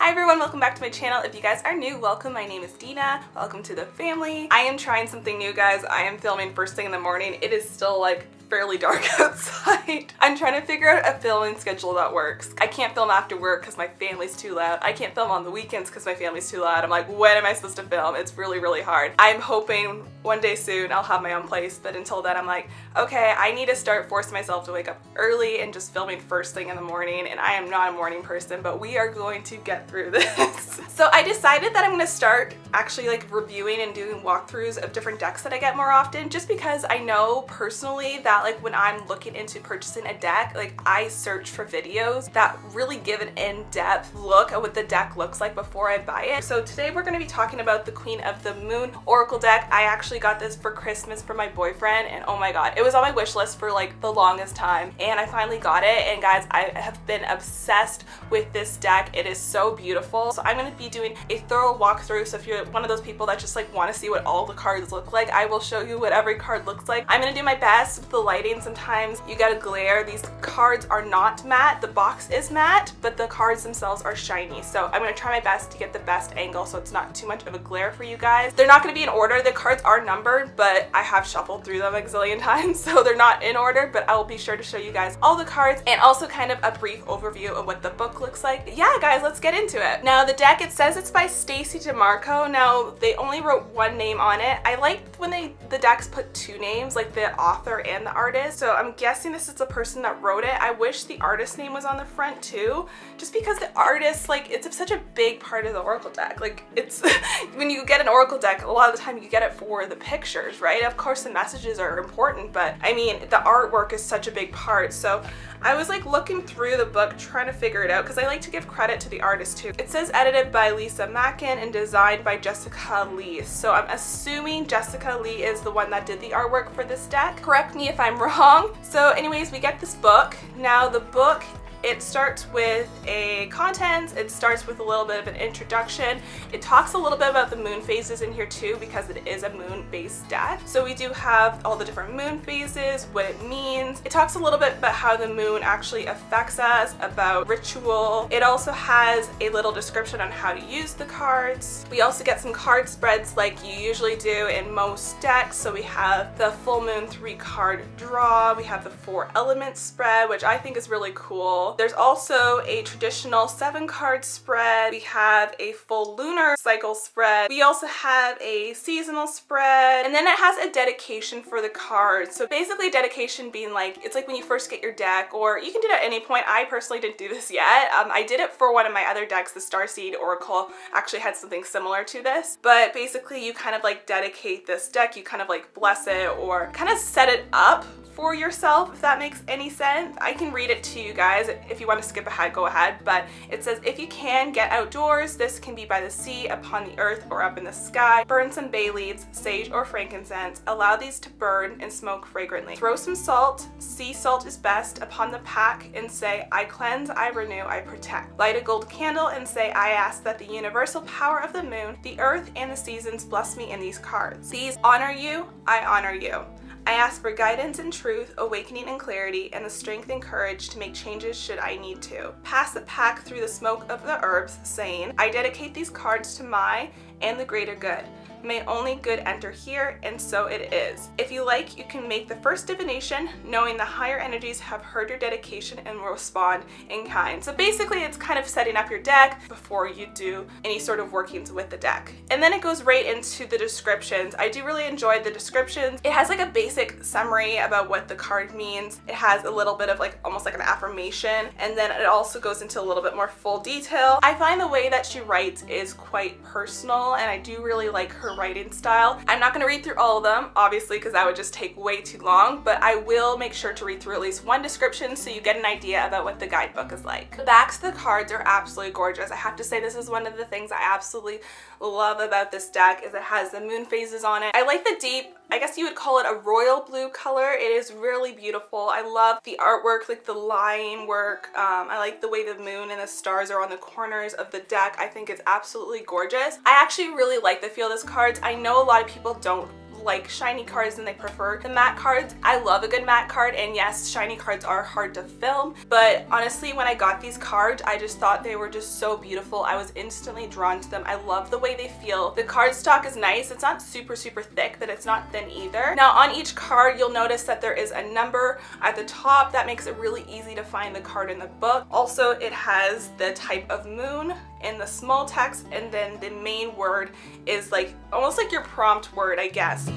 Hi everyone, welcome back to my channel. If you guys are new, welcome. My name is Dina. Welcome to the family. I am trying something new, guys. I am filming first thing in the morning. It is still like fairly dark outside. I'm trying to figure out a filming schedule that works. I can't film after work because my family's too loud. I can't film on the weekends because my family's too loud. I'm like, when am I supposed to film? It's really, really hard. I'm hoping one day soon I'll have my own place, but until then I'm like, okay, I need to start forcing myself to wake up early and just filming first thing in the morning, and I am not a morning person, but we are going to get through this. So I decided that I'm going to start actually like reviewing and doing walkthroughs of different decks that I get more often, just because I know personally that like when I'm looking into purchasing a deck, like I search for videos that really give an in-depth look at what the deck looks like before I buy it. So today we're going to be talking about the Queen of the Moon Oracle deck. I actually got this for Christmas for my boyfriend, and oh my god, it was on my wish list for like the longest time, and I finally got it. And guys, I have been obsessed with this deck. It is so beautiful. So I'm going to be doing a thorough walkthrough. So if you're one of those people that just like want to see what all the cards look like, I will show you what every card looks like. I'm going to do my best with the lighting. Sometimes you gotta glare. These cards are not matte. The box is matte, but the cards themselves are shiny. So I'm gonna try my best to get the best angle so it's not too much of a glare for you guys. They're not gonna be in order. The cards are numbered, but I have shuffled through them a gazillion times, so they're not in order, but I will be sure to show you guys all the cards and also kind of a brief overview of what the book looks like. Yeah, guys, let's get into it. Now, the deck, it says it's by Stacey DeMarco. Now, they only wrote one name on it. I liked when the decks put two names, like the author and the artist. So I'm guessing this is the person that wrote it. I wish the artist name was on the front too, just because the artist, like, it's such a big part of the Oracle deck. Like, it's when you get an Oracle deck, a lot of the time you get it for the pictures, right? Of course the messages are important, but I mean, the artwork is such a big part. So I was like looking through the book trying to figure it out because I like to give credit to the artist too. It says edited by Lisa Mackin and designed by Jessica Lee. So I'm assuming Jessica Lee is the one that did the artwork for this deck. Correct me if I'm wrong. So anyways, we get this book. Now the book, it starts with a contents, it starts with a little bit of an introduction. It talks a little bit about the moon phases in here too, because it is a moon-based deck. So we do have all the different moon phases, what it means. It talks a little bit about how the moon actually affects us, about ritual. It also has a little description on how to use the cards. We also get some card spreads like you usually do in most decks. So we have the full moon 3-card draw. We have the 4 elements spread, which I think is really cool. There's also a traditional 7-card spread. We have a full lunar cycle spread. We also have a seasonal spread. And then it has a dedication for the cards. So basically dedication being like, it's like when you first get your deck, or you can do it at any point. I personally didn't do this yet. I did it for one of my other decks, the Starseed Oracle actually had something similar to this. But basically you kind of like dedicate this deck, you kind of like bless it or kind of set it up for yourself, if that makes any sense. I can read it to you guys. If you want to skip ahead, go ahead. But it says, if you can, get outdoors. This can be by the sea, upon the earth, or up in the sky. Burn some bay leaves, sage, or frankincense. Allow these to burn and smoke fragrantly. Throw some salt. Sea salt is best upon the pack and say, I cleanse, I renew, I protect. Light a gold candle and say, I ask that the universal power of the moon, the earth, and the seasons bless me in these cards. These honor you, I honor you. I ask for guidance and truth, awakening and clarity, and the strength and courage to make changes should I need to. Pass the pack through the smoke of the herbs, saying, I dedicate these cards to my and the greater good. May only good enter here, and so it is. If you like, you can make the first divination, knowing the higher energies have heard your dedication and will respond in kind. So basically, it's kind of setting up your deck before you do any sort of workings with the deck. And then it goes right into the descriptions. I do really enjoy the descriptions. It has like a basic summary about what the card means. It has a little bit of like almost like an affirmation, and then it also goes into a little bit more full detail. I find the way that she writes is quite personal, and I do really like her writing style. I'm not going to read through all of them, obviously, because that would just take way too long, but I will make sure to read through at least one description so you get an idea about what the guidebook is like. The backs of the cards are absolutely gorgeous. I have to say, this is one of the things I absolutely love about this deck, is it has the moon phases on it. I like the deep, I guess you would call it a royal blue color. It is really beautiful. I love the artwork, like the line work. I like the way the moon and the stars are on the corners of the deck. I think it's absolutely gorgeous. I actually really like the feel of this cards. I know a lot of people don't like shiny cards and they prefer the matte cards. I love a good matte card, and yes, shiny cards are hard to film, but honestly when I got these cards I just thought they were just so beautiful. I was instantly drawn to them. I love the way they feel. The cardstock is nice. It's not super thick, but it's not thin either. Now on each card you'll notice that there is a number at the top. That makes it really easy to find the card in the book. Also, it has the type of moon in the small text, and then the main word is like almost like your prompt word, I guess.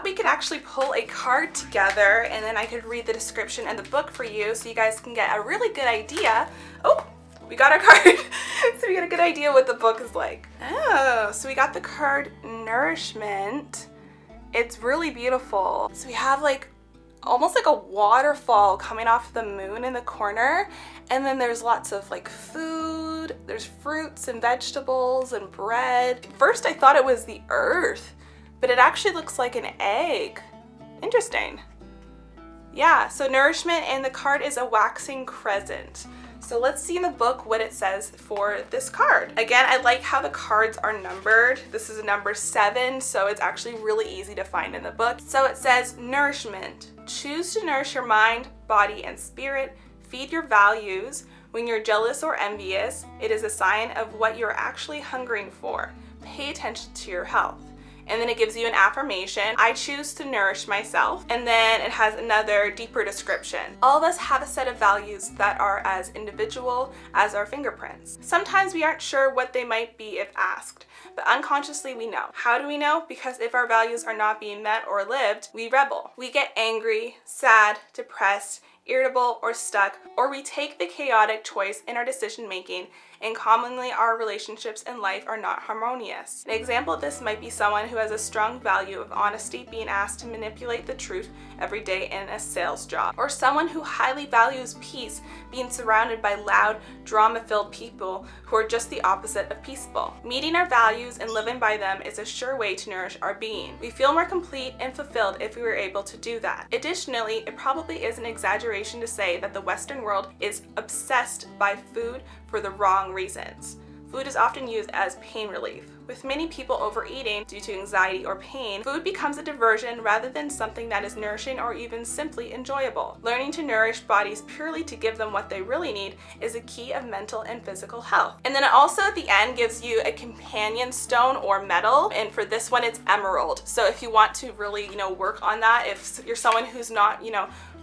we could actually pull a card together and then I could read the description and the book for you so you guys can get a really good idea. Oh, we got our card. So we got a good idea what the book is like. Oh, so we got the card Nourishment. It's really beautiful. So we have like almost like a waterfall coming off the moon in the corner, and then there's lots of like food, there's fruits and vegetables and bread. First I thought it was the earth, but it actually looks like an egg. Interesting. Yeah, so Nourishment, and the card is a waxing crescent. So let's see in the book what it says for this card. Again, I like how the cards are numbered. This is a number 7, so it's actually really easy to find in the book. So it says, nourishment. Choose to nourish your mind, body, and spirit. Feed your values. When you're jealous or envious, it is a sign of what you're actually hungering for. Pay attention to your health. and then it gives you an affirmation. I choose to nourish myself, and then it has another deeper description. All of us have a set of values that are as individual as our fingerprints. Sometimes we aren't sure what they might be if asked, but unconsciously we know. How do we know? Because if our values are not being met or lived, we rebel. We get angry, sad, depressed, irritable, or stuck, or we take the chaotic choice in our decision making, and commonly our relationships in life are not harmonious. An example of this might be someone who has a strong value of honesty being asked to manipulate the truth every day in a sales job, or someone who highly values peace being surrounded by loud, drama-filled people who are just the opposite of peaceful. Meeting our values and living by them is a sure way to nourish our being. We feel more complete and fulfilled if we were able to do that. Additionally, it probably is an exaggeration to say that the Western world is obsessed by food for the wrong reasons. Food is often used as pain relief. With many people overeating due to anxiety or pain, food becomes a diversion rather than something that is nourishing or even simply enjoyable. Learning to nourish bodies purely to give them what they really need is a key of mental and physical health. And then it also at the end gives you a companion stone or metal, and for this one it's emerald. So if you want to really, work on that, if you're someone who's not,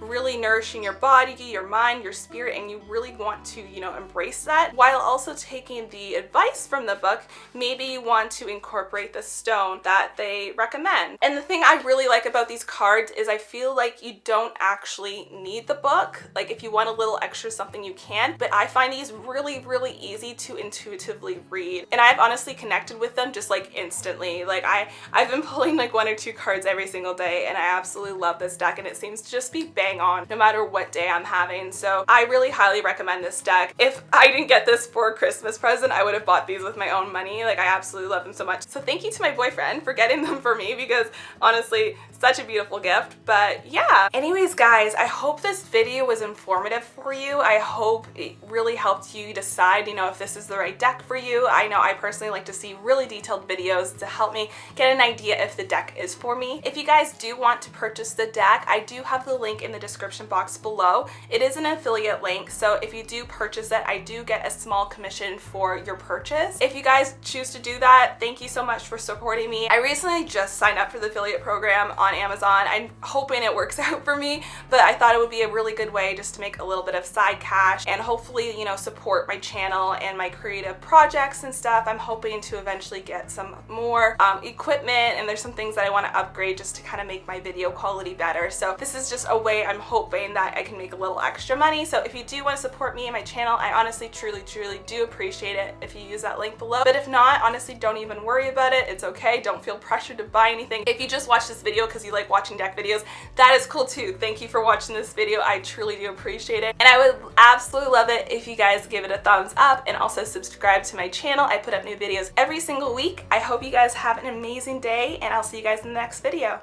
really nourishing your body, your mind, your spirit, and you really want to, embrace that, while also taking the advice from the book, maybe you want to incorporate the stone that they recommend. And the thing I really like about these cards is I feel like you don't actually need the book. Like if you want a little extra something you can, but I find these really, really easy to intuitively read. And I've honestly connected with them just like instantly. Like I've been pulling like 1 or 2 cards every single day, and I absolutely love this deck, and it seems to just be bang on no matter what day I'm having. So I really highly recommend this deck. If I didn't get this for a Christmas present, I would have bought these with my own money. Like I absolutely love them so much. So thank you to my boyfriend for getting them for me, because honestly, such a beautiful gift. But yeah, anyways guys, I hope this video was informative for you. I hope it really helped you decide, if this is the right deck for you. I know I personally like to see really detailed videos to help me get an idea if the deck is for me. If you guys do want to purchase the deck, I do have the link in the description box below. It is an affiliate link, so if you do purchase it, I do get a small commission for your purchase. If you guys choose to do that, thank you so much for supporting me. I recently just signed up for the affiliate program on Amazon. I'm hoping it works out for me, but I thought it would be a really good way just to make a little bit of side cash and hopefully, support my channel and my creative projects and stuff. I'm hoping to eventually get some more equipment, and there's some things that I want to upgrade just to kind of make my video quality better. So this is just a way I'm hoping that I can make a little extra money. So if you do want to support me and my channel, I honestly, truly do appreciate it if you use that link below. But if not, honestly, don't even worry about it. It's okay. Don't feel pressured to buy anything. If you just watch this video because you like watching deck videos, that is cool too. Thank you for watching this video. I truly do appreciate it. And I would absolutely love it if you guys give it a thumbs up and also subscribe to my channel. I put up new videos every single week. I hope you guys have an amazing day, and I'll see you guys in the next video.